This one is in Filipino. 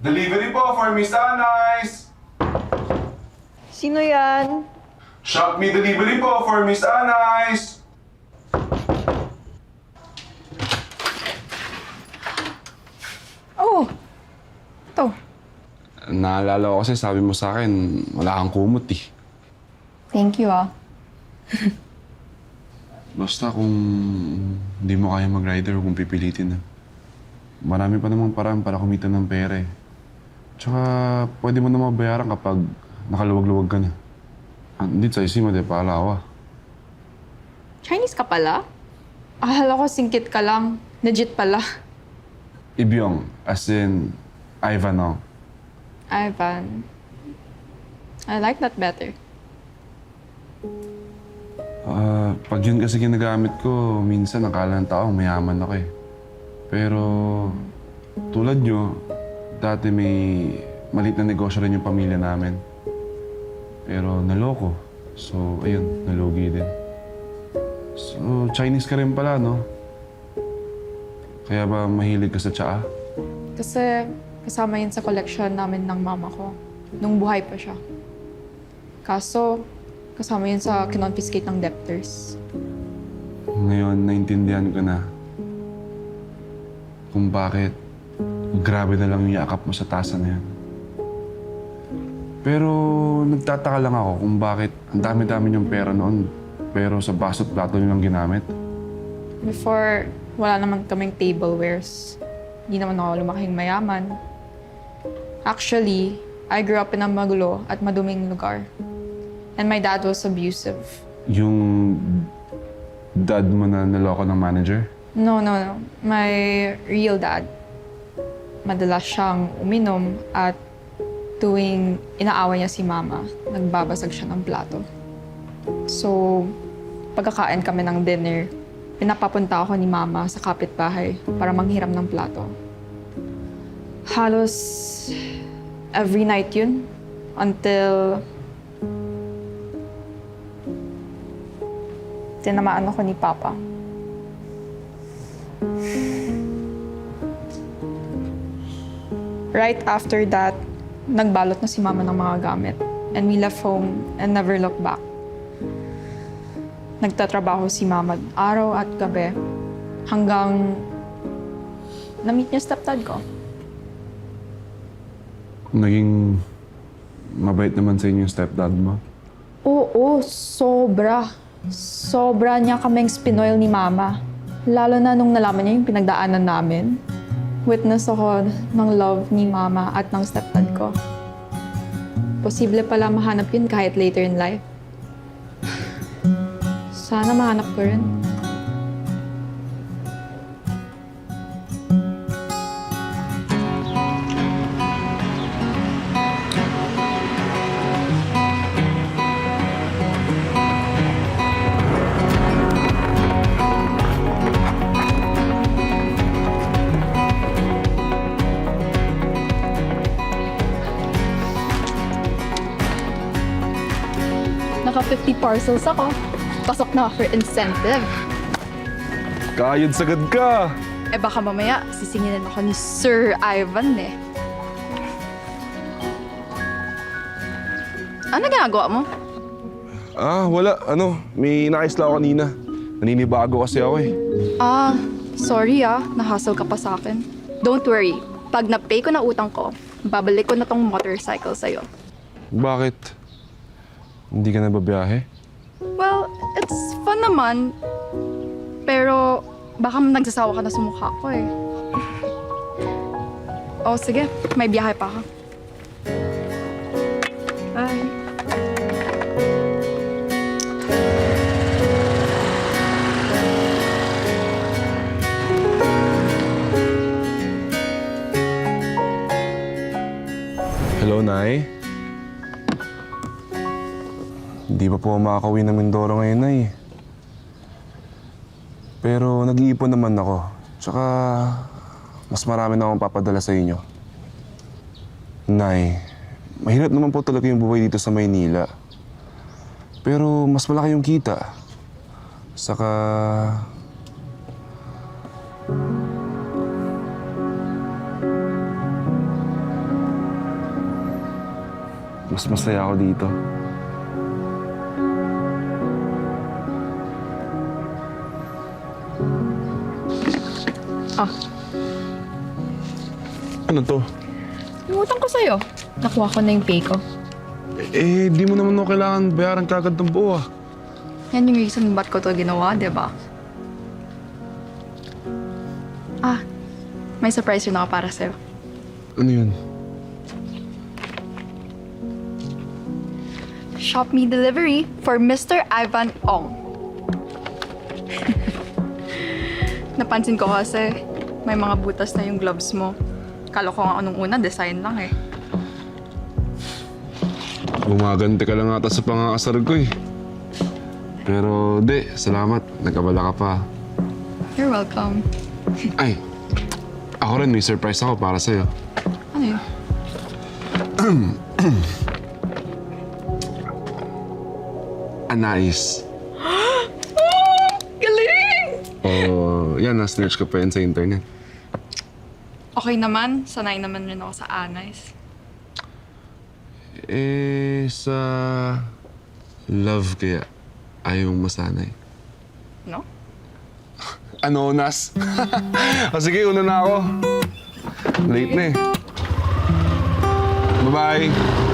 Delivery po for Miss Anais! Sino yan? Shop Me Delivery po for Miss Anais! Oh! Ito. Naalala ko kasi sabi mo sa akin, wala kang kumot eh. Thank you, ah. Basta kung hindi mo kaya mag-rider kung pipilitin na. Marami pa namang paraan para kumita ng pera eh. Tsaka pwede mo na mabayaran kapag nakaluwag-luwag ka na. Hindi sa isima de paalawa. Chinese ka pala? Akala ko singkit ka lang. Legit pala. Ibyong, as in Ivan oh. Ivan. I like that better. Pag yun kasi ginagamit ko, minsan akala ng tao mayaman ako eh. Pero tulad nyo, dati may maliit na negosyo rin yung pamilya namin. Pero naloko. So, ayun, nalugi din. So, Chinese ka rin pala, no? Kaya ba mahilig ka sa tsaa? Kasi kasama yun sa collection namin ng mama ko. Nung buhay pa siya. Kaso, kasama yun sa kinonfiscate ng debtors. Ngayon, naintindihan ko na kung bakit grabe na lang yung yakap mo sa tasa na yan. Pero nagtataka lang ako kung bakit ang dami-dami niyong pera noon pero sa baso't plato niyo lang ginamit. Before, wala naman kaming tablewares. Hindi naman ako lumaking mayaman. Actually, I grew up in a magulo at maduming lugar. And my dad was abusive. Yung dad mo na naloko ng manager? No. My real dad. Madalas siyang uminom at tuwing inaaway niya si mama, nagbabasag siya ng plato. So, pagkakain kami ng dinner, pinapapunta ako ni mama sa kapitbahay para manghiram ng plato. Halos every night yun until tinamaan ako ni Papa. Right after that, nagbalot na si Mama ng mga gamit. And we left home and never looked back. Nagtatrabaho si Mama araw at gabi hanggang na-meet niya stepdad ko. Naging mabait naman sa inyo yung stepdad mo? Oo, sobra. Sobra niya kaming spinoil ni Mama. Lalo na nung nalaman niya yung pinagdaanan namin. Witness ako ng love ni Mama at ng stepdad ko. Posible pala mahanap yun kahit later in life. Sana mahanap ko rin. Naka 50 parcels ako. Pasok na for incentive. Kayod sagad ka! Eh baka mamaya sisingilin ako ni Sir Ivan eh. Ano ginagawa mo? Wala. May nais lang ako kanina. Naninibago kasi ako eh. Sorry nahassle ka pa sa akin. Don't worry, pag na-pay ko na utang ko, babalik ko na tong motorcycle sa'yo. Bakit? Hindi ka na babiyahe? Well, it's fun naman. Pero baka nagsasawa ka na sa mukha ko eh. Oh, sige. May biyahe pa ako. Bye. Hello, Nay. Hindi pa po makakauwi ng Mindoro ngayon, Nay. Pero nag-iipon naman ako. Tsaka mas marami na akong papadala sa inyo. Nay, mahirap naman po talaga yung buhay dito sa Maynila. Pero mas malaki yung kita. Saka mas masaya ako dito. Ah, Ano to? yung utang ko sa'yo. Nakuha ko na yung pay ko. Eh, di mo naman ako kailangan bayaran kagad ng buo ah. Yan yung reason ba't ko to ginawa, di ba? Ah, may surprise rin ako para sa'yo. Ano yun? Shop Me Delivery for Mr. Ivan Ong. Napansin ko kasi may mga butas na yung gloves mo. Kala ko nga anong una, design lang eh. Gumaganti ka lang ata sa pangakasal ko eh. Pero di, salamat. Nagkabala ka pa. You're welcome. Ay, ako rin may surprise ako para sa'yo. Ano yun? Anais. Galing! Oh, yan, na-search ko pa yan sa internet. Okay naman, sanay naman rin ako sa Anais. Eh, sa love kaya ayaw mong masanay. No? Ano, Nas? O sige, una na ako. Late na eh. Bye-bye.